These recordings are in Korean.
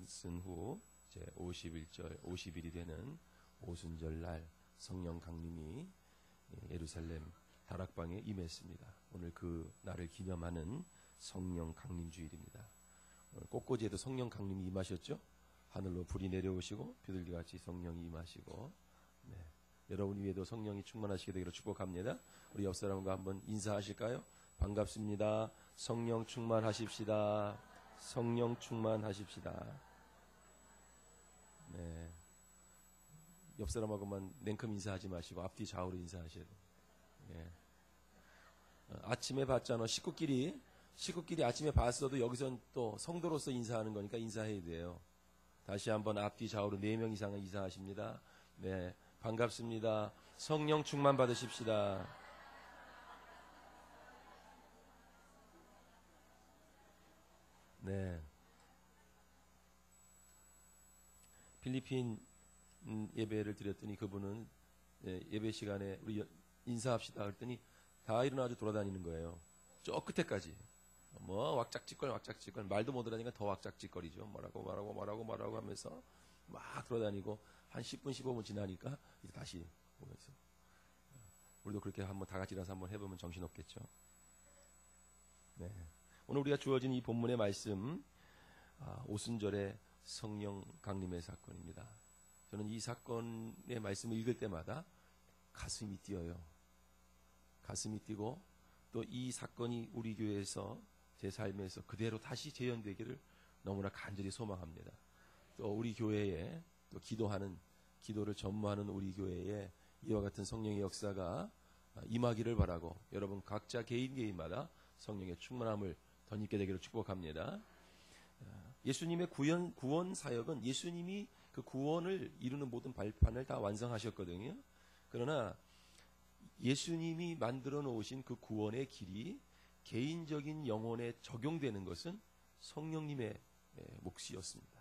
쓴 후 이제 51절, 50일이 되는 오순절 날 성령 강림이 예루살렘 다락방에 임했습니다. 오늘 그 날을 기념하는 성령 강림 주일입니다. 꽃꽂이에도 성령 강림이 임하셨죠? 하늘로 불이 내려오시고 비둘기같이 성령이 임하시고, 네. 여러분 위에도 성령이 충만하시게 되기를 축복합니다. 우리 옆 사람과 한번 인사하실까요? 반갑습니다. 성령 충만하십시다. 성령 충만하십시다. 네. 옆 사람하고만 냉큼 인사하지 마시고 앞뒤 좌우로 인사하셔야 돼요. 네. 아침에 봤잖아. 식구끼리 아침에 봤어도 여기선 또 성도로서 인사하는 거니까 인사해야 돼요. 다시 한번 앞뒤 좌우로 4명 이상은 인사하십니다. 네. 반갑습니다. 성령 충만 받으십시다. 네. 필리핀 예배를 드렸더니 그분은 예배 시간에 우리 인사합시다 그랬더니 다 일어나서 돌아다니는 거예요. 저 끝에까지. 뭐 왁짝지껄 말도 못 하니까 더 왁짝지껄이죠. 뭐라고 하면서 막 돌아다니고 한 10분 15분 지나니까 이제 다시 보면서 우리도 그렇게 한번 다 같이 일어나서 한번 해보면 정신없겠죠. 네. 오늘 우리가 주어진 이 본문의 말씀, 오순절의 성령 강림의 사건입니다. 저는 이 사건의 말씀을 읽을 때마다 가슴이 뛰어요. 가슴이 뛰고 또 이 사건이 우리 교회에서 제 삶에서 그대로 다시 재현되기를 너무나 간절히 소망합니다. 또 우리 교회에 또 기도를 전무하는 우리 교회에 이와 같은 성령의 역사가 임하기를 바라고 여러분 각자 개인마다 성령의 충만함을 덧입게 되기를 축복합니다. 예수님의 구원 사역은 예수님이 그 구원을 이루는 모든 발판을 다 완성하셨거든요. 그러나 예수님이 만들어 놓으신 그 구원의 길이 개인적인 영혼에 적용되는 것은 성령님의 몫이었습니다.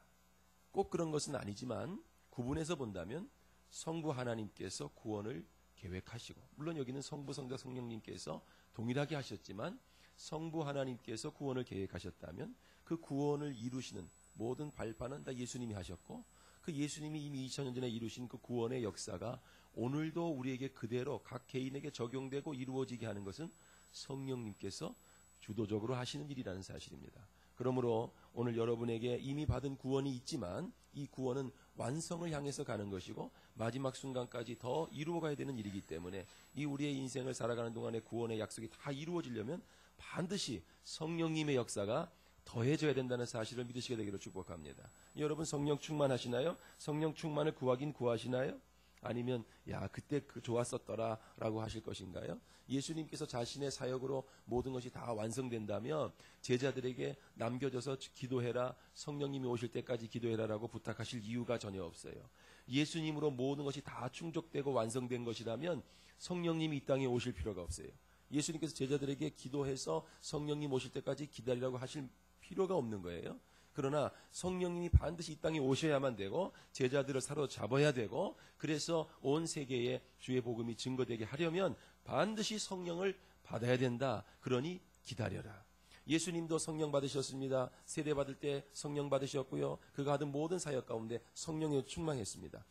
꼭 그런 것은 아니지만 구분해서 본다면 성부 하나님께서 구원을 계획하시고, 물론 여기는 성부, 성자, 성령님께서 동일하게 하셨지만 성부 하나님께서 구원을 계획하셨다면 그 구원을 이루시는 모든 발판은 다 예수님이 하셨고, 그 예수님이 이미 2000년 전에 이루신 그 구원의 역사가 오늘도 우리에게 그대로 각 개인에게 적용되고 이루어지게 하는 것은 성령님께서 주도적으로 하시는 일이라는 사실입니다. 그러므로 오늘 여러분에게 이미 받은 구원이 있지만 이 구원은 완성을 향해서 가는 것이고 마지막 순간까지 더 이루어가야 되는 일이기 때문에 이 우리의 인생을 살아가는 동안의 구원의 약속이 다 이루어지려면 반드시 성령님의 역사가 더해져야 된다는 사실을 믿으시게 되기를 축복합니다. 여러분 성령 충만하시나요? 성령 충만을 구하긴 구하시나요? 아니면 그때 좋았었더라 라고 하실 것인가요? 예수님께서 자신의 사역으로 모든 것이 다 완성된다면 제자들에게 남겨져서 기도해라, 성령님이 오실 때까지 기도해라 라고 부탁하실 이유가 전혀 없어요. 예수님으로 모든 것이 다 충족되고 완성된 것이라면 성령님이 이 땅에 오실 필요가 없어요. 예수님께서 제자들에게 기도해서 성령님 오실 때까지 기다리라고 하실 필요가 없는 거예요. 그러나 성령님이 반드시 이 땅에 오셔야만 되고 제자들을 사로잡아야 되고, 그래서 온 세계에 주의 복음이 증거되게 하려면 반드시 성령을 받아야 된다. 그러니 기다려라. 예수님도 성령 받으셨습니다. 세례 받을 때 성령 받으셨고요. 그가 하던 모든 사역 가운데 성령이 충만했습니다.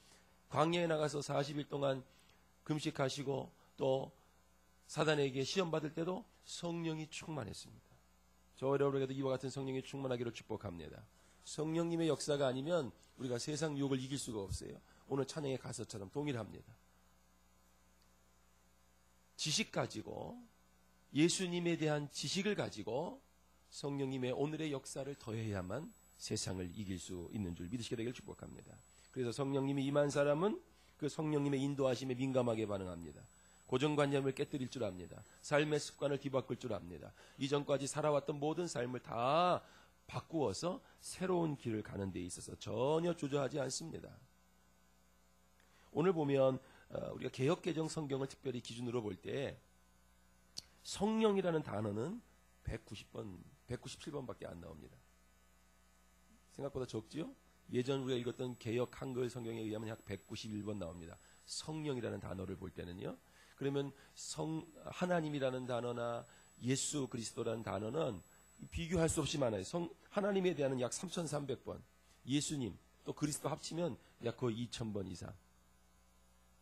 광야에 나가서 40일 동안 금식하시고 또 사단에게 시험 받을 때도 성령이 충만했습니다. 저 여러분에게도 이와 같은 성령이 충만하기를 축복합니다. 성령님의 역사가 아니면 우리가 세상 유혹을 이길 수가 없어요. 오늘 찬양의 가사처럼 동일합니다. 지식 가지고, 예수님에 대한 지식을 가지고 성령님의 오늘의 역사를 더해야만 세상을 이길 수 있는 줄 믿으시게 되기를 축복합니다. 그래서 성령님이 임한 사람은 그 성령님의 인도하심에 민감하게 반응합니다. 고정관념을 깨뜨릴 줄 압니다. 삶의 습관을 뒤바꿀 줄 압니다. 이전까지 살아왔던 모든 삶을 다 바꾸어서 새로운 길을 가는 데 있어서 전혀 주저하지 않습니다. 오늘 보면 우리가 개역개정 성경을 특별히 기준으로 볼 때 성령이라는 단어는 197번밖에 안 나옵니다. 생각보다 적지요? 예전 우리가 읽었던 개역 한글 성경에 의하면 약 191번 나옵니다. 성령이라는 단어를 볼 때는요. 그러면 하나님이라는 단어나 예수 그리스도라는 단어는 비교할 수 없이 많아요. 하나님에 대한 약 3,300번, 예수님, 또 그리스도 합치면 약 거의 2000번 이상.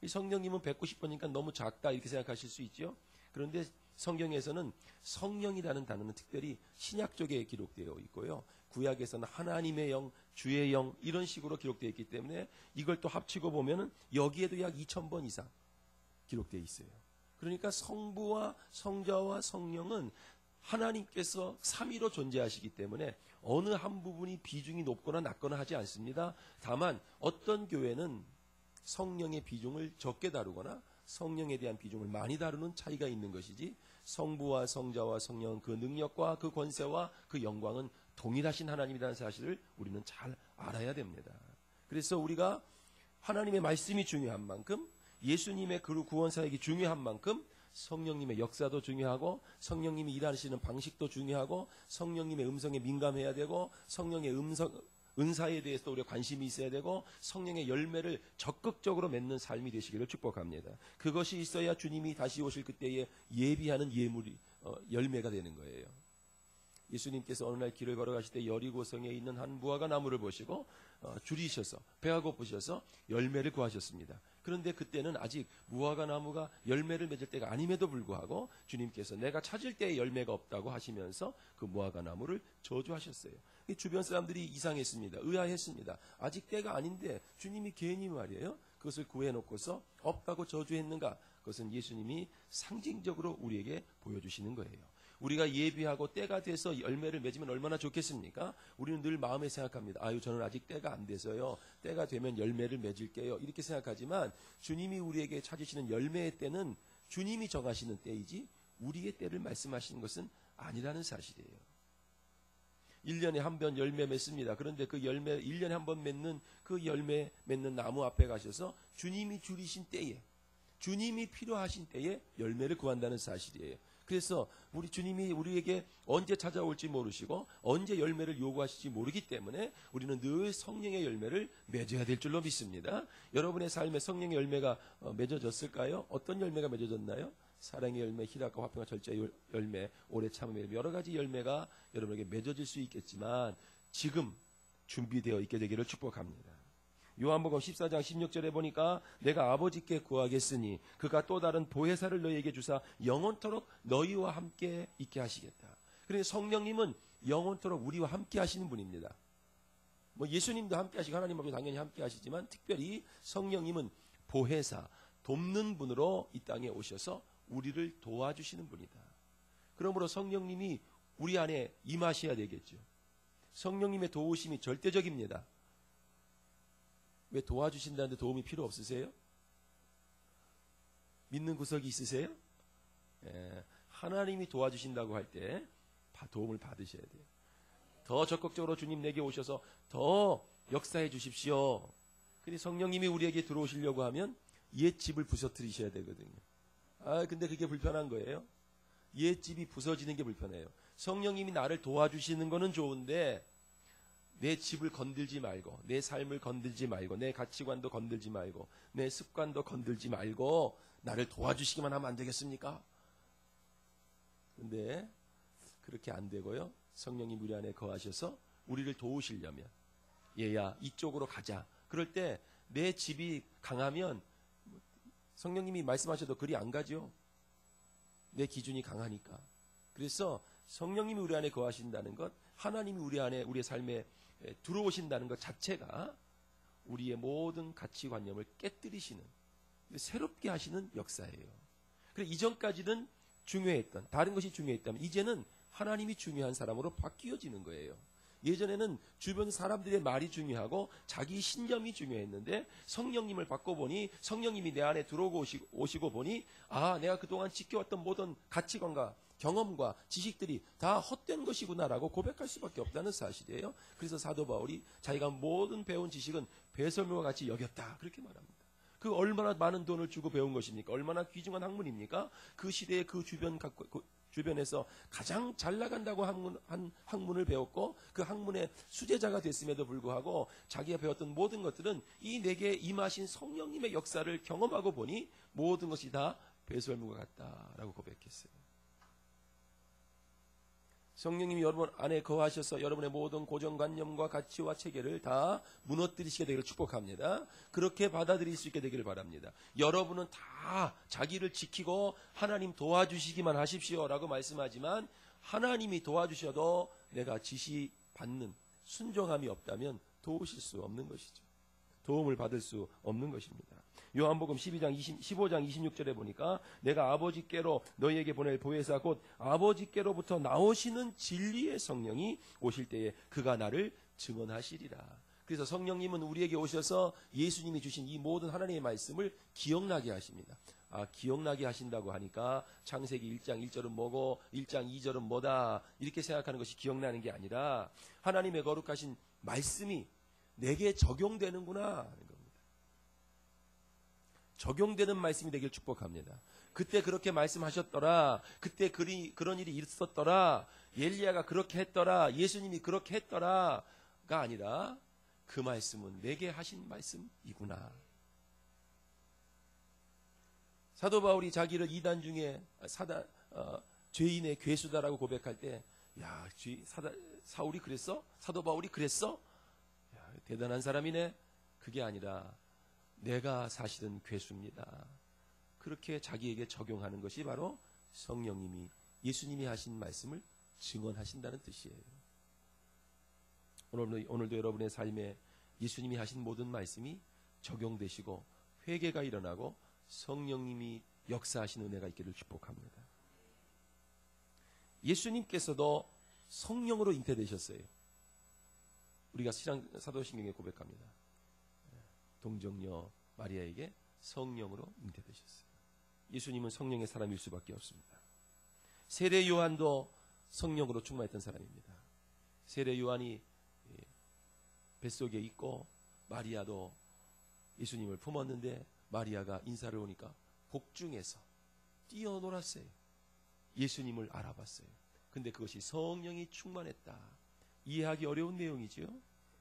이 성령님은 190번이니까 너무 작다 이렇게 생각하실 수 있죠. 그런데 성경에서는 성령이라는 단어는 특별히 신약 쪽에 기록되어 있고요. 구약에서는 하나님의 영, 주의 영 이런 식으로 기록되어 있기 때문에 이걸 또 합치고 보면은 여기에도 약 2000번 이상 기록되어 있어요. 그러니까 성부와 성자와 성령은 하나님께서 삼위로 존재하시기 때문에 어느 한 부분이 비중이 높거나 낮거나 하지 않습니다. 다만 어떤 교회는 성령의 비중을 적게 다루거나 성령에 대한 비중을 많이 다루는 차이가 있는 것이지, 성부와 성자와 성령은 그 능력과 그 권세와 그 영광은 동일하신 하나님이라는 사실을 우리는 잘 알아야 됩니다. 그래서 우리가 하나님의 말씀이 중요한 만큼, 예수님의 그 구원 사역이 중요한 만큼 성령님의 역사도 중요하고, 성령님이 일하시는 방식도 중요하고, 성령님의 음성에 민감해야 되고, 성령의 은사에 대해서도 우리가 관심이 있어야 되고, 성령의 열매를 적극적으로 맺는 삶이 되시기를 축복합니다. 그것이 있어야 주님이 다시 오실 그때에 예비하는 예물이 열매가 되는 거예요. 예수님께서 어느 날 길을 걸어가실 때 여리고성에 있는 한 무화과 나무를 보시고 줄이셔서 배가 고프셔서 열매를 구하셨습니다. 그런데 그때는 아직 무화과 나무가 열매를 맺을 때가 아님에도 불구하고 주님께서 내가 찾을 때에 열매가 없다고 하시면서 그 무화과 나무를 저주하셨어요. 주변 사람들이 이상했습니다. 의아했습니다. 아직 때가 아닌데 주님이 괜히 말이에요, 그것을 구해놓고서 없다고 저주했는가? 그것은 예수님이 상징적으로 우리에게 보여주시는 거예요. 우리가 예비하고 때가 돼서 열매를 맺으면 얼마나 좋겠습니까? 우리는 늘 마음에 생각합니다. 아유, 저는 아직 때가 안 돼서요, 때가 되면 열매를 맺을게요, 이렇게 생각하지만 주님이 우리에게 찾으시는 열매의 때는 주님이 정하시는 때이지 우리의 때를 말씀하시는 것은 아니라는 사실이에요. 1년에 한 번 열매 맺습니다. 그런데 그 열매, 1년에 한 번 맺는 그 열매 맺는 나무 앞에 가셔서 주님이 줄이신 때에, 주님이 필요하신 때에 열매를 구한다는 사실이에요. 그래서 우리 주님이 우리에게 언제 찾아올지 모르시고 언제 열매를 요구하실지 모르기 때문에 우리는 늘 성령의 열매를 맺어야 될 줄로 믿습니다. 여러분의 삶에 성령의 열매가 맺어졌을까요? 어떤 열매가 맺어졌나요? 사랑의 열매, 희락과 화평과 절제의 열매, 오래 참음의 열매, 여러 가지 열매가 여러분에게 맺어질 수 있겠지만 지금 준비되어 있게 되기를 축복합니다. 요한복음 14장 16절에 보니까 내가 아버지께 구하겠으니 그가 또 다른 보혜사를 너희에게 주사 영원토록 너희와 함께 있게 하시겠다. 그러니까 성령님은 영원토록 우리와 함께 하시는 분입니다. 뭐 예수님도 함께 하시고 하나님하고 당연히 함께 하시지만 특별히 성령님은 보혜사, 돕는 분으로 이 땅에 오셔서 우리를 도와주시는 분이다. 그러므로 성령님이 우리 안에 임하셔야 되겠죠. 성령님의 도우심이 절대적입니다. 왜 도와주신다는데 도움이 필요 없으세요? 믿는 구석이 있으세요? 하나님이 도와주신다고 할 때 도움을 받으셔야 돼요. 더 적극적으로 주님 내게 오셔서 더 역사해 주십시오. 근데 성령님이 우리에게 들어오시려고 하면 옛 집을 부서뜨리셔야 되거든요. 근데 그게 불편한 거예요. 옛 집이 부서지는 게 불편해요. 성령님이 나를 도와주시는 거는 좋은데 내 집을 건들지 말고, 내 삶을 건들지 말고, 내 가치관도 건들지 말고, 내 습관도 건들지 말고 나를 도와주시기만 하면 안 되겠습니까? 근데 그렇게 안 되고요. 성령님 우리 안에 거하셔서 우리를 도우시려면 얘야 이쪽으로 가자. 그럴 때 내 집이 강하면 성령님이 말씀하셔도 그리 안 가죠. 내 기준이 강하니까. 그래서 성령님이 우리 안에 거하신다는 것, 하나님이 우리 안에 우리의 삶에 들어오신다는 것 자체가 우리의 모든 가치관념을 깨뜨리시는, 새롭게 하시는 역사예요. 그래서 이전까지는 중요했던, 다른 것이 중요했다면 이제는 하나님이 중요한 사람으로 바뀌어지는 거예요. 예전에는 주변 사람들의 말이 중요하고 자기 신념이 중요했는데 성령님을 바꿔보니, 성령님이 내 안에 들어오고 오시고 보니 내가 그동안 지켜왔던 모든 가치관과 경험과 지식들이 다 헛된 것이구나라고 고백할 수밖에 없다는 사실이에요. 그래서 사도 바울이 자기가 모든 배운 지식은 배설물과 같이 여겼다, 그렇게 말합니다. 그 얼마나 많은 돈을 주고 배운 것입니까? 얼마나 귀중한 학문입니까? 그 시대의 그 주변에서 가장 잘 나간다고 한 학문을 배웠고 그 학문의 수제자가 됐음에도 불구하고 자기가 배웠던 모든 것들은 이 내게 임하신 성령님의 역사를 경험하고 보니 모든 것이 다 배설물과 같다라고 고백했어요. 성령님이 여러분 안에 거하셔서 여러분의 모든 고정관념과 가치와 체계를 다 무너뜨리시게 되기를 축복합니다. 그렇게 받아들일 수 있게 되기를 바랍니다. 여러분은 다 자기를 지키고 하나님 도와주시기만 하십시오라고 말씀하지만 하나님이 도와주셔도 내가 지시받는 순종함이 없다면 도우실 수 없는 것이죠. 도움을 받을 수 없는 것입니다. 요한복음 15장 26절에 보니까 내가 아버지께로 너희에게 보낼 보혜사 곧 아버지께로부터 나오시는 진리의 성령이 오실 때에 그가 나를 증언하시리라. 그래서 성령님은 우리에게 오셔서 예수님이 주신 이 모든 하나님의 말씀을 기억나게 하십니다. 기억나게 하신다고 하니까 창세기 1장 1절은 뭐고 1장 2절은 뭐다 이렇게 생각하는 것이 기억나는 게 아니라 하나님의 거룩하신 말씀이 내게 적용되는구나 하는 겁니다. 적용되는 말씀이 되길 축복합니다. 그때 그렇게 말씀하셨더라. 그때 그런 일이 있었더라. 엘리야가 그렇게 했더라. 예수님이 그렇게 했더라가 아니라 그 말씀은 내게 하신 말씀이구나. 사도 바울이 자기를 이단 중에 죄인의 괴수다라고 고백할 때, 야, 사울이 그랬어? 사도 바울이 그랬어? 야, 대단한 사람이네. 그게 아니라 내가 사실은 괴수입니다. 그렇게 자기에게 적용하는 것이 바로 성령님이 예수님이 하신 말씀을 증언하신다는 뜻이에요. 오늘도 여러분의 삶에 예수님이 하신 모든 말씀이 적용되시고 회개가 일어나고 성령님이 역사하시는 은혜가 있기를 축복합니다. 예수님께서도 성령으로 잉태되셨어요. 우리가 사도신경에 고백합니다. 동정녀 마리아에게 성령으로 잉태되셨어요. 예수님은 성령의 사람일 수밖에 없습니다. 세례 요한도 성령으로 충만했던 사람입니다. 세례 요한이 뱃속에 있고 마리아도 예수님을 품었는데 마리아가 인사를 오니까 복중에서 뛰어놀았어요. 예수님을 알아봤어요. 근데 그것이 성령이 충만했다. 이해하기 어려운 내용이지요.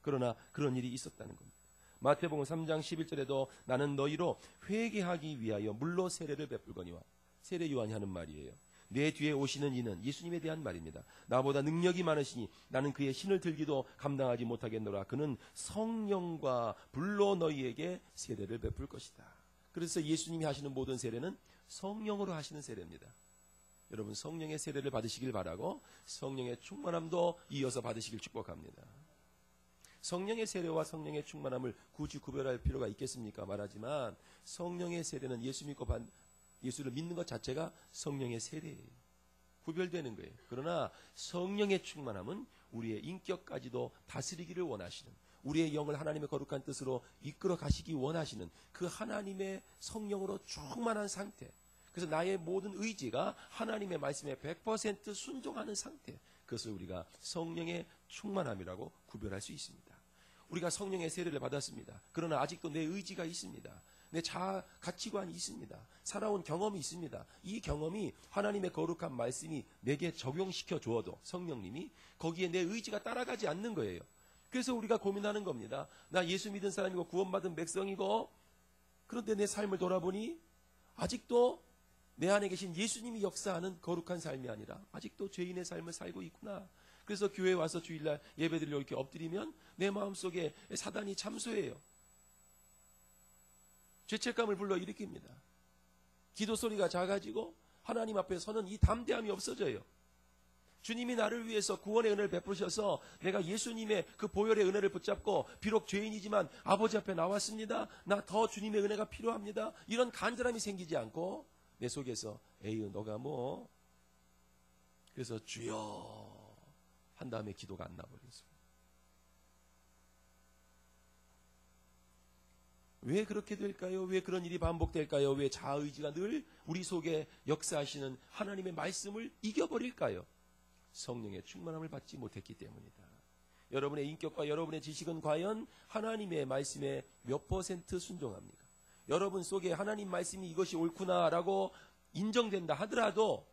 그러나 그런 일이 있었다는 겁니다. 마태복음 3장 11절에도 나는 너희로 회개하기 위하여 물로 세례를 베풀거니와 세례 요한이 하는 말이에요. 내 뒤에 오시는 이는 예수님에 대한 말입니다. 나보다 능력이 많으시니 나는 그의 신을 들기도 감당하지 못하겠노라. 그는 성령과 불로 너희에게 세례를 베풀 것이다. 그래서 예수님이 하시는 모든 세례는 성령으로 하시는 세례입니다. 여러분 성령의 세례를 받으시길 바라고 성령의 충만함도 이어서 받으시길 축복합니다. 성령의 세례와 성령의 충만함을 굳이 구별할 필요가 있겠습니까? 말하지만 성령의 세례는 예수를 믿는 것 자체가 성령의 세례예요. 구별되는 거예요. 그러나 성령의 충만함은 우리의 인격까지도 다스리기를 원하시는, 우리의 영을 하나님의 거룩한 뜻으로 이끌어 가시기 원하시는 그 하나님의 성령으로 충만한 상태. 그래서 나의 모든 의지가 하나님의 말씀에 100% 순종하는 상태. 그것을 우리가 성령의 충만함이라고 구별할 수 있습니다. 우리가 성령의 세례를 받았습니다. 그러나 아직도 내 의지가 있습니다. 내 자아 가치관이 있습니다. 살아온 경험이 있습니다. 이 경험이 하나님의 거룩한 말씀이 내게 적용시켜 주어도 성령님이 거기에 내 의지가 따라가지 않는 거예요. 그래서 우리가 고민하는 겁니다. 나 예수 믿은 사람이고 구원받은 백성이고 그런데 내 삶을 돌아보니 아직도 내 안에 계신 예수님이 역사하는 거룩한 삶이 아니라 아직도 죄인의 삶을 살고 있구나. 그래서 교회에 와서 주일날 예배드리러 이렇게 엎드리면 내 마음속에 사단이 참소해요. 죄책감을 불러일으킵니다. 기도 소리가 작아지고 하나님 앞에 서는 이 담대함이 없어져요. 주님이 나를 위해서 구원의 은혜를 베푸셔서 내가 예수님의 그 보혈의 은혜를 붙잡고 비록 죄인이지만 아버지 앞에 나왔습니다. 나 더 주님의 은혜가 필요합니다. 이런 간절함이 생기지 않고 내 속에서 에휴 너가 뭐 그래서 주여 한 다음에 기도가 안 나버렸어요. 왜 그렇게 될까요? 왜 그런 일이 반복될까요? 왜 자아의지가 늘 우리 속에 역사하시는 하나님의 말씀을 이겨버릴까요? 성령의 충만함을 받지 못했기 때문이다. 여러분의 인격과 여러분의 지식은 과연 하나님의 말씀에 몇 % 순종합니까? 여러분 속에 하나님 말씀이 이것이 옳구나라고 인정된다 하더라도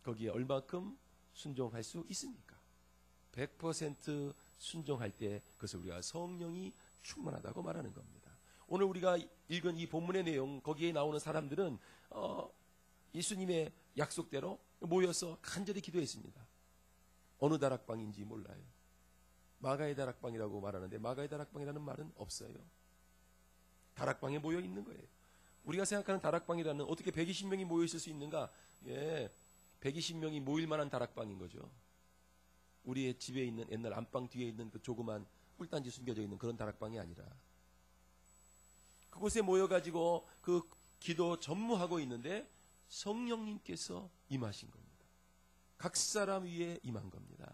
거기에 얼마큼 순종할 수 있습니까? 100% 순종할 때 그것을 우리가 성령이 충만하다고 말하는 겁니다. 오늘 우리가 읽은 이 본문의 내용 거기에 나오는 사람들은 예수님의 약속대로 모여서 간절히 기도했습니다. 어느 다락방인지 몰라요. 마가의 다락방이라고 말하는데 마가의 다락방이라는 말은 없어요. 다락방에 모여 있는 거예요. 우리가 생각하는 다락방이라는 어떻게 120명이 모여 있을 수 있는가? 120명이 모일 만한 다락방인 거죠. 우리의 집에 있는 옛날 안방 뒤에 있는 그 조그만 꿀단지 숨겨져 있는 그런 다락방이 아니라 그곳에 모여가지고 그 기도 전무하고 있는데 성령님께서 임하신 겁니다. 각 사람 위에 임한 겁니다.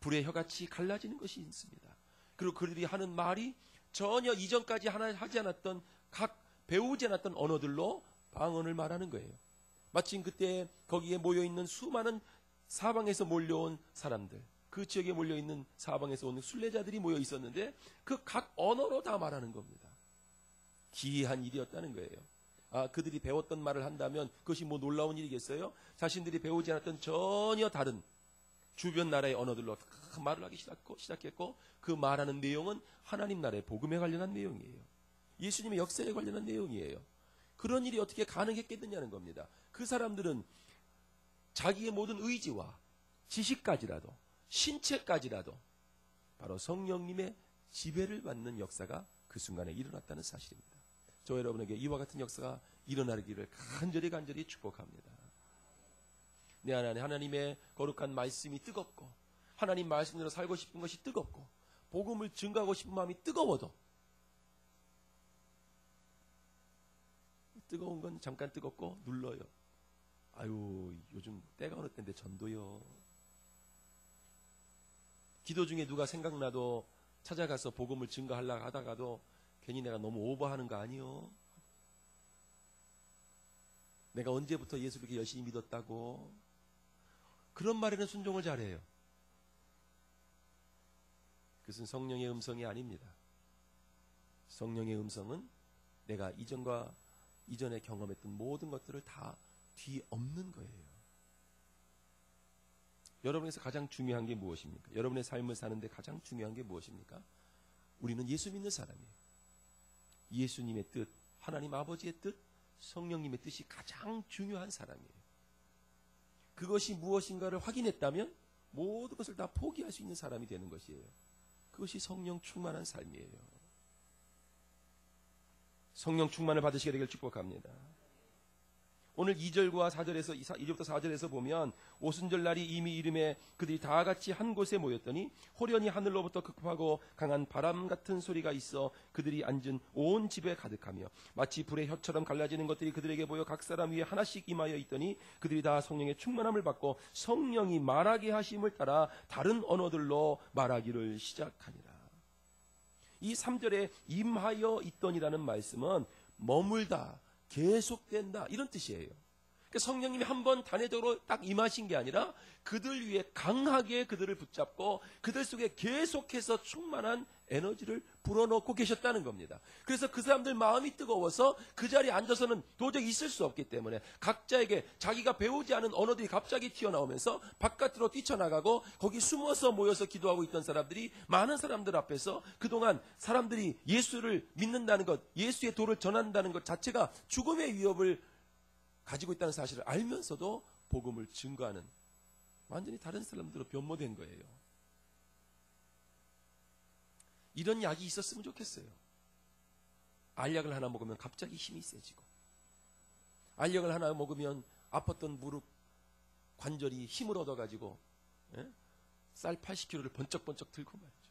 불의 혀같이 갈라지는 것이 있습니다. 그리고 그들이 하는 말이 전혀 이전까지 하지 않았던 각 배우지 않았던 언어들로 방언을 말하는 거예요. 마침 그때 거기에 모여있는 수많은 사방에서 몰려온 사람들, 그 지역에 몰려있는 사방에서 오는 순례자들이 모여 있었는데 그 각 언어로 다 말하는 겁니다. 기이한 일이었다는 거예요. 그들이 배웠던 말을 한다면 그것이 뭐 놀라운 일이겠어요? 자신들이 배우지 않았던 전혀 다른 주변 나라의 언어들로 말을 하기 시작했고 그 말하는 내용은 하나님 나라의 복음에 관련한 내용이에요. 예수님의 역사에 관련한 내용이에요. 그런 일이 어떻게 가능했겠느냐는 겁니다. 그 사람들은 자기의 모든 의지와 지식까지라도 신체까지라도 바로 성령님의 지배를 받는 역사가 그 순간에 일어났다는 사실입니다. 저 여러분에게 이와 같은 역사가 일어나기를 간절히 축복합니다. 내 안에 하나님의 거룩한 말씀이 뜨겁고 하나님 말씀대로 살고 싶은 것이 뜨겁고 복음을 증거하고 싶은 마음이 뜨거워도 뜨거운 건 잠깐 뜨겁고 눌러요. 아유, 요즘 때가 어느 때인데 전도요. 기도 중에 누가 생각나도 찾아가서 복음을 증거하려고 하다가도 괜히 내가 너무 오버하는 거 아니요? 내가 언제부터 예수를 이렇게 열심히 믿었다고? 그런 말에는 순종을 잘해요. 그것은 성령의 음성이 아닙니다. 성령의 음성은 내가 이전에 경험했던 모든 것들을 다 뒤엎는 거예요. 여러분에서 가장 중요한 게 무엇입니까? 여러분의 삶을 사는데 가장 중요한 게 무엇입니까? 우리는 예수 믿는 사람이에요. 예수님의 뜻, 하나님 아버지의 뜻, 성령님의 뜻이 가장 중요한 사람이에요. 그것이 무엇인가를 확인했다면 모든 것을 다 포기할 수 있는 사람이 되는 것이에요. 그것이 성령 충만한 삶이에요. 성령 충만을 받으시게 되길 축복합니다. 오늘 2절과 4절에서 2절부터 4절에서 보면 오순절 날이 이미 이름에 그들이 다 같이 한 곳에 모였더니 호련히 하늘로부터 급하고 강한 바람 같은 소리가 있어 그들이 앉은 온 집에 가득하며 마치 불의 혀처럼 갈라지는 것들이 그들에게 보여 각 사람 위에 하나씩 임하여 있더니 그들이 다 성령의 충만함을 받고 성령이 말하게 하심을 따라 다른 언어들로 말하기를 시작하니라. 이 3절에 임하여 있더니라는 말씀은 머물다, 계속된다 이런 뜻이에요. 그러니까 성령님이 한번 단회적으로 딱 임하신 게 아니라 그들 위에 강하게 그들을 붙잡고 그들 속에 계속해서 충만한 에너지를 불어넣고 계셨다는 겁니다. 그래서 그 사람들 마음이 뜨거워서 그 자리에 앉아서는 도저히 있을 수 없기 때문에 각자에게 자기가 배우지 않은 언어들이 갑자기 튀어나오면서 바깥으로 뛰쳐나가고 거기 숨어서 모여서 기도하고 있던 사람들이 많은 사람들 앞에서 그동안 사람들이 예수를 믿는다는 것, 예수의 도를 전한다는 것 자체가 죽음의 위협을 가지고 있다는 사실을 알면서도 복음을 증거하는 완전히 다른 사람들로 변모된 거예요. 이런 약이 있었으면 좋겠어요. 알약을 하나 먹으면 갑자기 힘이 세지고 알약을 하나 먹으면 아팠던 무릎 관절이 힘을 얻어가지고 쌀 80kg를 번쩍번쩍 들고 말이죠.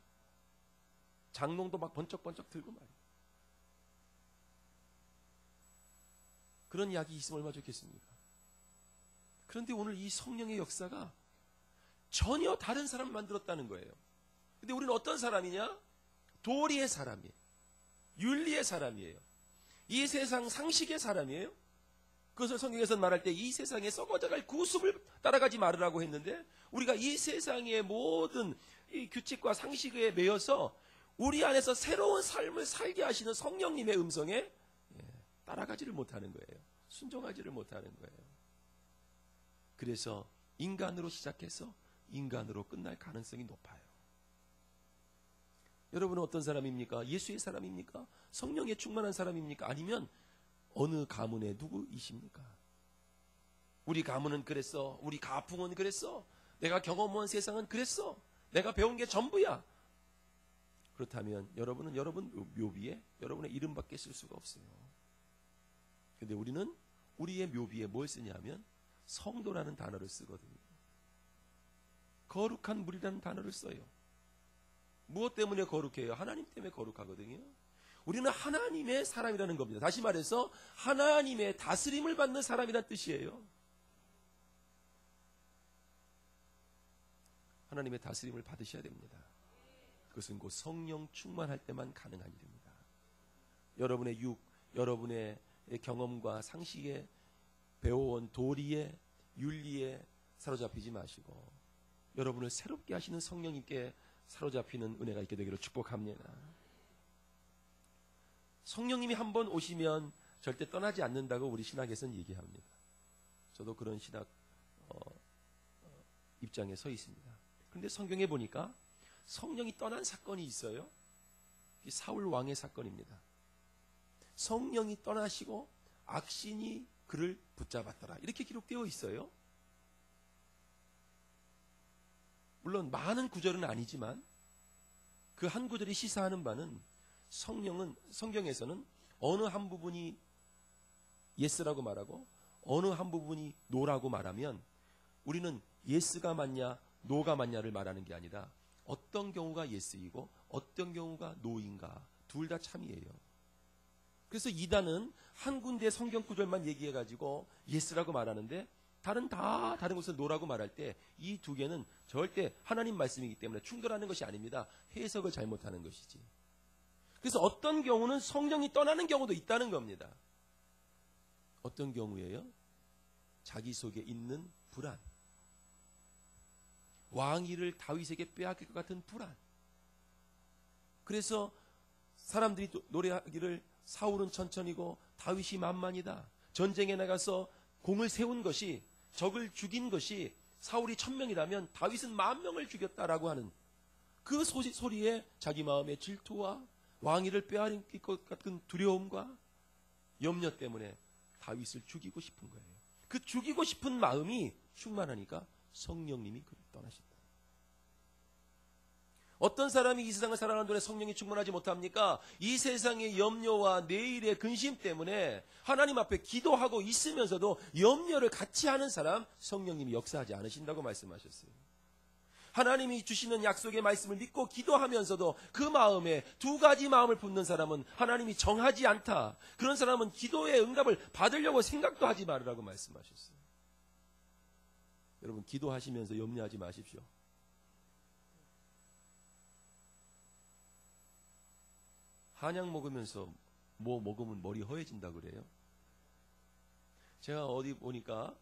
장롱도 막 번쩍번쩍 들고 말이죠. 그런 약이 있으면 얼마나 좋겠습니까? 그런데 오늘 이 성령의 역사가 전혀 다른 사람을 만들었다는 거예요. 근데 우리는 어떤 사람이냐? 도리의 사람이에요. 윤리의 사람이에요. 이 세상 상식의 사람이에요. 그것을 성경에서는 말할 때 이 세상에 썩어져갈 구습을 따라가지 말으라고 했는데 우리가 이 세상의 모든 이 규칙과 상식에 매여서 우리 안에서 새로운 삶을 살게 하시는 성령님의 음성에 따라가지를 못하는 거예요. 순종하지를 못하는 거예요. 그래서 인간으로 시작해서 인간으로 끝날 가능성이 높아요. 여러분은 어떤 사람입니까? 예수의 사람입니까? 성령에 충만한 사람입니까? 아니면 어느 가문의 누구이십니까? 우리 가문은 그랬어. 우리 가풍은 그랬어. 내가 경험한 세상은 그랬어. 내가 배운 게 전부야. 그렇다면 여러분은 여러분 묘비에 여러분의 이름밖에 쓸 수가 없어요. 근데 우리는 우리의 묘비에 뭘 쓰냐면 성도라는 단어를 쓰거든요. 거룩한 물이라는 단어를 써요. 무엇 때문에 거룩해요? 하나님 때문에 거룩하거든요. 우리는 하나님의 사람이라는 겁니다. 다시 말해서 하나님의 다스림을 받는 사람이란 뜻이에요. 하나님의 다스림을 받으셔야 됩니다. 그것은 곧 성령 충만할 때만 가능한 일입니다. 여러분의 여러분의 경험과 상식에 배워온 도리에 윤리에 사로잡히지 마시고 여러분을 새롭게 하시는 성령님께 사로잡히는 은혜가 있게 되기를 축복합니다. 성령님이 한번 오시면 절대 떠나지 않는다고 우리 신학에서는 얘기합니다. 저도 그런 신학 입장에 서 있습니다. 그런데 성경에 보니까 성령이 떠난 사건이 있어요. 사울 왕의 사건입니다. 성령이 떠나시고 악신이 그를 붙잡았더라. 이렇게 기록되어 있어요. 물론 많은 구절은 아니지만 그 한 구절이 시사하는 바는 성경에서는 어느 한 부분이 예스라고 말하고 어느 한 부분이 노라고 말하면 우리는 예스가 맞냐 노가 맞냐를 말하는 게 아니라 어떤 경우가 예스이고 어떤 경우가 노인가 둘 다 참이에요. 그래서 이단은 한 군데 성경 구절만 얘기해가지고 예스라고 말하는데 다른 곳은 노라고 말할 때 이 두 개는 절대 하나님 말씀이기 때문에 충돌하는 것이 아닙니다. 해석을 잘못하는 것이지. 그래서 어떤 경우는 성령이 떠나는 경우도 있다는 겁니다. 어떤 경우예요? 자기 속에 있는 불안. 왕위를 다윗에게 빼앗길 것 같은 불안. 그래서 사람들이 노래하기를 사울은 천천히고 다윗이 만만이다. 전쟁에 나가서 공을 세운 것이 적을 죽인 것이 사울이 1000명이라면 다윗은 10,000명을 죽였다라고 하는 그 소리에 자기 마음의 질투와 왕위를 빼앗길 것 같은 두려움과 염려 때문에 다윗을 죽이고 싶은 거예요. 그 죽이고 싶은 마음이 충만하니까 성령님이 그를 떠나신다. 어떤 사람이 이 세상을 살아가는 동안에 성령이 충만하지 못합니까? 이 세상의 염려와 내일의 근심 때문에 하나님 앞에 기도하고 있으면서도 염려를 같이 하는 사람 성령님이 역사하지 않으신다고 말씀하셨어요. 하나님이 주시는 약속의 말씀을 믿고 기도하면서도 그 마음에 두 가지 마음을 품는 사람은 하나님이 정하지 않다. 그런 사람은 기도의 응답을 받으려고 생각도 하지 말으라고 말씀하셨어요. 여러분 기도하시면서 염려하지 마십시오. 한약 먹으면서 뭐 먹으면 머리 허해진다 그래요? 제가 어디 보니까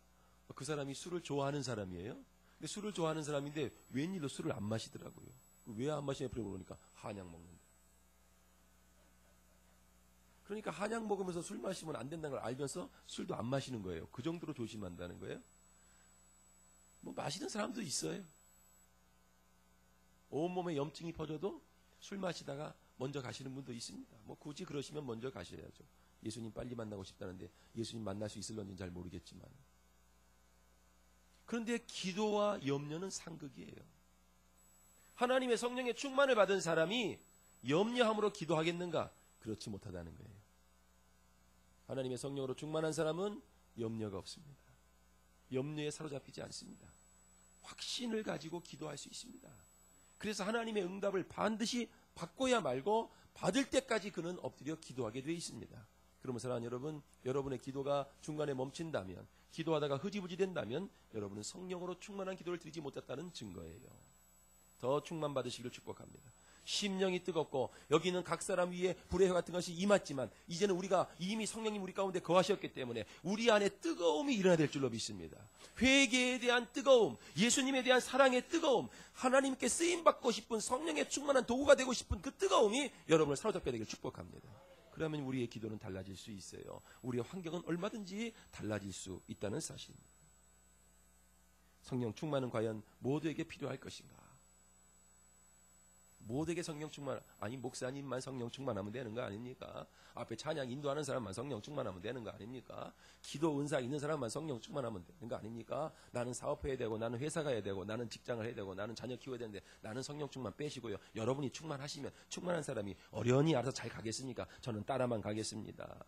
그 사람이 술을 좋아하는 사람이에요. 근데 술을 좋아하는 사람인데 웬일로 술을 안 마시더라고요. 왜 안 마시냐 물어보니까 한약 먹는데. 그러니까 한약 먹으면서 술 마시면 안 된다는 걸 알면서 술도 안 마시는 거예요. 그 정도로 조심한다는 거예요. 뭐 마시는 사람도 있어요. 온몸에 염증이 퍼져도 술 마시다가 먼저 가시는 분도 있습니다. 뭐 굳이 그러시면 먼저 가셔야죠. 예수님 빨리 만나고 싶다는데 예수님 만날 수 있을런지는 잘 모르겠지만. 그런데 기도와 염려는 상극이에요. 하나님의 성령의 충만을 받은 사람이 염려함으로 기도하겠는가? 그렇지 못하다는 거예요. 하나님의 성령으로 충만한 사람은 염려가 없습니다. 염려에 사로잡히지 않습니다. 확신을 가지고 기도할 수 있습니다. 그래서 하나님의 응답을 반드시 받고야 말고 받을 때까지 그는 엎드려 기도하게 되어 있습니다. 그러면 사랑하는 여러분, 여러분의 기도가 중간에 멈춘다면, 기도하다가 흐지부지 된다면 여러분은 성령으로 충만한 기도를 드리지 못했다는 증거예요. 더 충만 받으시기를 축복합니다. 심령이 뜨겁고 여기 있는 각 사람 위에 불의 혀 같은 것이 임했지만 이제는 우리가 이미 성령님 우리 가운데 거하셨기 때문에 우리 안에 뜨거움이 일어나야 될 줄로 믿습니다. 회개에 대한 뜨거움, 예수님에 대한 사랑의 뜨거움, 하나님께 쓰임받고 싶은 성령의 충만한 도구가 되고 싶은 그 뜨거움이 여러분을 사로잡게 되길 축복합니다. 그러면 우리의 기도는 달라질 수 있어요. 우리의 환경은 얼마든지 달라질 수 있다는 사실입니다. 성령 충만은 과연 모두에게 필요할 것인가? 모두에게 성령 충만, 아니 목사님만 성령 충만하면 되는 거 아닙니까? 앞에 찬양 인도하는 사람만 성령 충만하면 되는 거 아닙니까? 기도 은사 있는 사람만 성령 충만하면 되는 거 아닙니까? 나는 사업해야 되고, 나는 회사 가야 되고, 나는 직장을 해야 되고, 나는 자녀 키워야 되는데 나는 성령 충만 빼시고요. 여러분이 충만하시면 충만한 사람이 어련히 알아서 잘 가겠습니까? 저는 따라만 가겠습니다.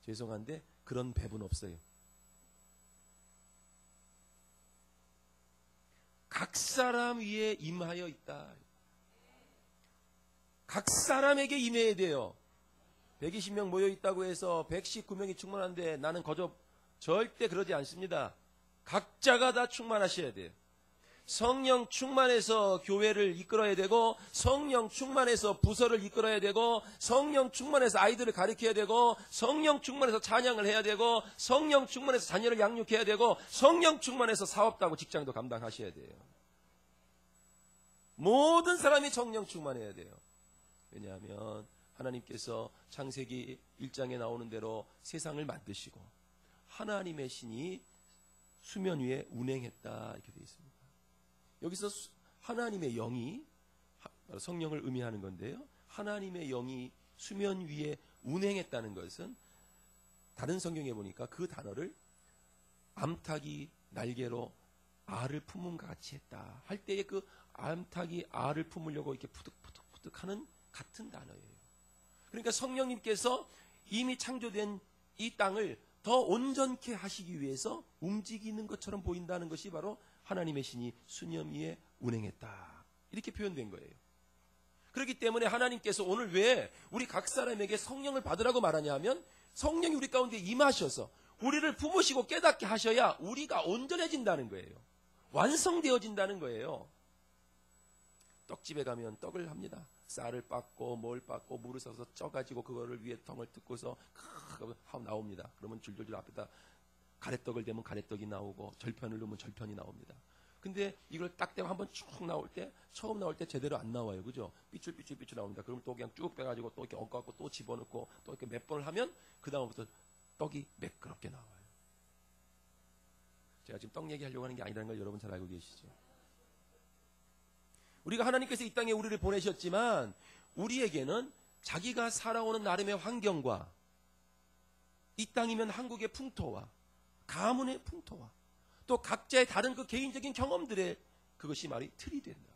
죄송한데 그런 배분 없어요. 각 사람 위에 임하여 있다. 각 사람에게 임해야 돼요. 120명 모여 있다고 해서 119명이 충만한데 나는 거저 절대 그러지 않습니다. 각자가 다 충만하셔야 돼요. 성령 충만해서 교회를 이끌어야 되고, 성령 충만해서 부서를 이끌어야 되고, 성령 충만해서 아이들을 가르쳐야 되고, 성령 충만해서 찬양을 해야 되고, 성령 충만해서 자녀를 양육해야 되고, 성령 충만해서 사업도 하고 직장도 감당하셔야 돼요. 모든 사람이 성령 충만해야 돼요. 왜냐하면 하나님께서 창세기 1장에 나오는 대로 세상을 만드시고 하나님의 신이 수면 위에 운행했다 이렇게 되어 있습니다. 여기서 하나님의 영이 성령을 의미하는 건데요. 하나님의 영이 수면 위에 운행했다는 것은 다른 성경에 보니까 그 단어를 암탉이 날개로 알을 품음과 같이 했다 할 때에 그 암탉이 알을 품으려고 이렇게 푸득푸득 하는 같은 단어예요. 그러니까 성령님께서 이미 창조된 이 땅을 더 온전케 하시기 위해서 움직이는 것처럼 보인다는 것이 바로 하나님의 신이 수면 위에 운행했다 이렇게 표현된 거예요. 그렇기 때문에 하나님께서 오늘 왜 우리 각 사람에게 성령을 받으라고 말하냐 하면 성령이 우리 가운데 임하셔서 우리를 품으시고 깨닫게 하셔야 우리가 온전해진다는 거예요. 완성되어진다는 거예요. 떡집에 가면 떡을 합니다. 쌀을 빻고 뭘 빻고 물을 써서 쪄가지고 그거를 위에 텅을 뜯고서 하고 나옵니다. 그러면 줄줄줄 앞에다 가래떡을 대면 가래떡이 나오고 절편을 넣으면 절편이 나옵니다. 근데 이걸 딱 대고 한번 쭉 나올 때 처음 나올 때 제대로 안 나와요. 그죠? 삐뚤삐뚤 나옵니다. 그러면 또 그냥 쭉 빼가지고 또 이렇게 얹어갖고 또 집어넣고 또 이렇게 몇 번을 하면 그 다음부터 떡이 매끄럽게 나와요. 제가 지금 떡 얘기하려고 하는 게 아니라는 걸 여러분 잘 알고 계시죠? 우리가 하나님께서 이 땅에 우리를 보내셨지만 우리에게는 자기가 살아오는 나름의 환경과 이 땅이면 한국의 풍토와 가문의 풍토와 또 각자의 다른 그 개인적인 경험들의 그것이 말이 틀이 된다.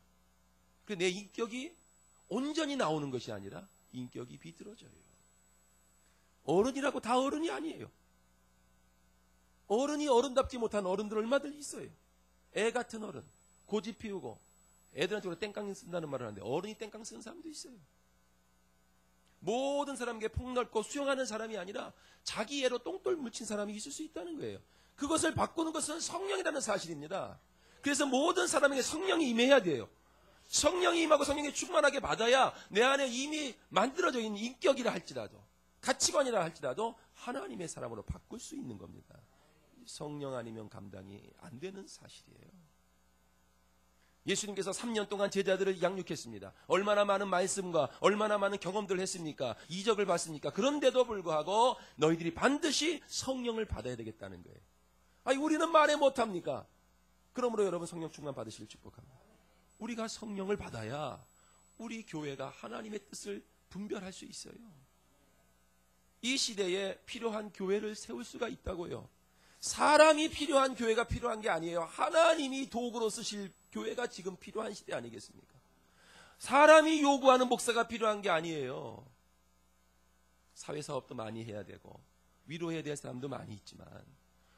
그래서 내 인격이 온전히 나오는 것이 아니라 인격이 비뚤어져요. 어른이라고 다 어른이 아니에요. 어른이 어른답지 못한 어른들 얼마든지 있어요. 애 같은 어른, 고집 피우고 애들한테 땡깡 쓴다는 말을 하는데 어른이 땡깡 쓰는 사람도 있어요. 모든 사람에게 폭넓고 수용하는 사람이 아니라 자기 애로 똥돌 묻힌 사람이 있을 수 있다는 거예요. 그것을 바꾸는 것은 성령이라는 사실입니다. 그래서 모든 사람에게 성령이 임해야 돼요. 성령이 임하고 성령이 충만하게 받아야 내 안에 이미 만들어져 있는 인격이라 할지라도 가치관이라 할지라도 하나님의 사람으로 바꿀 수 있는 겁니다. 성령 아니면 감당이 안 되는 사실이에요. 예수님께서 3년 동안 제자들을 양육했습니다. 얼마나 많은 말씀과 얼마나 많은 경험들을 했습니까? 이적을 봤습니까? 그런데도 불구하고 너희들이 반드시 성령을 받아야 되겠다는 거예요. 아니 우리는 말해 못합니까? 그러므로 여러분 성령 충만 받으시길 축복합니다. 우리가 성령을 받아야 우리 교회가 하나님의 뜻을 분별할 수 있어요. 이 시대에 필요한 교회를 세울 수가 있다고요. 사람이 필요한 교회가 필요한 게 아니에요. 하나님이 도구로 쓰실 교회가 지금 필요한 시대 아니겠습니까? 사람이 요구하는 목사가 필요한 게 아니에요. 사회사업도 많이 해야 되고 위로해야 될 사람도 많이 있지만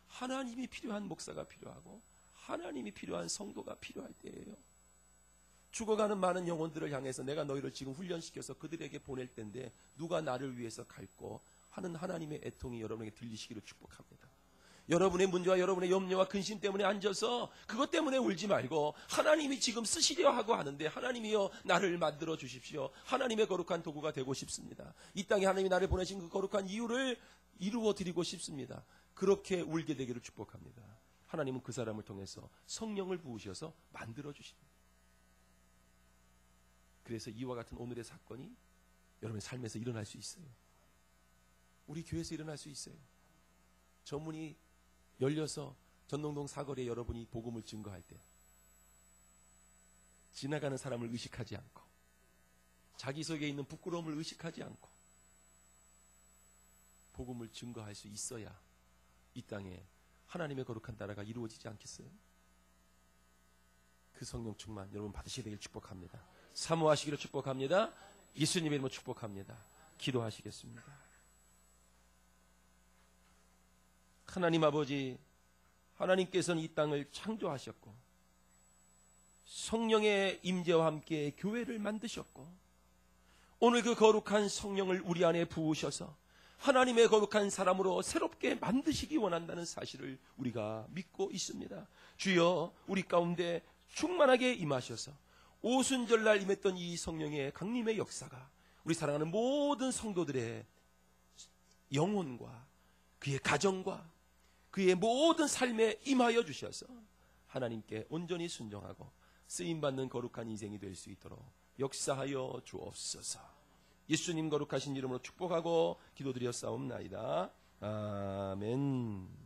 하나님이 필요한 목사가 필요하고 하나님이 필요한 성도가 필요할 때예요. 죽어가는 많은 영혼들을 향해서 내가 너희를 지금 훈련시켜서 그들에게 보낼 텐데 누가 나를 위해서 갈고 하는 하나님의 애통이 여러분에게 들리시기를 축복합니다. 여러분의 문제와 여러분의 염려와 근심 때문에 앉아서 그것 때문에 울지 말고 하나님이 지금 쓰시려 하고 하는데 하나님이여 나를 만들어 주십시오. 하나님의 거룩한 도구가 되고 싶습니다. 이 땅에 하나님이 나를 보내신 그 거룩한 이유를 이루어 드리고 싶습니다. 그렇게 울게 되기를 축복합니다. 하나님은 그 사람을 통해서 성령을 부으셔서 만들어 주십니다. 그래서 이와 같은 오늘의 사건이 여러분의 삶에서 일어날 수 있어요. 우리 교회에서 일어날 수 있어요. 전문이 열려서 전농동 사거리에 여러분이 복음을 증거할 때 지나가는 사람을 의식하지 않고 자기 속에 있는 부끄러움을 의식하지 않고 복음을 증거할 수 있어야 이 땅에 하나님의 거룩한 나라가 이루어지지 않겠어요? 그 성령 충만 여러분 받으시게 되길 축복합니다. 사모하시기를 축복합니다. 예수님의 이름으로 축복합니다. 기도하시겠습니다. 하나님 아버지, 하나님께서는 이 땅을 창조하셨고 성령의 임재와 함께 교회를 만드셨고 오늘 그 거룩한 성령을 우리 안에 부으셔서 하나님의 거룩한 사람으로 새롭게 만드시기 원한다는 사실을 우리가 믿고 있습니다. 주여 우리 가운데 충만하게 임하셔서 오순절날 임했던 이 성령의 강림의 역사가 우리 사랑하는 모든 성도들의 영혼과 그의 가정과 그의 모든 삶에 임하여 주셔서 하나님께 온전히 순종하고 쓰임받는 거룩한 인생이 될 수 있도록 역사하여 주옵소서. 예수님 거룩하신 이름으로 축복하고 기도드렸사옵나이다. 아멘.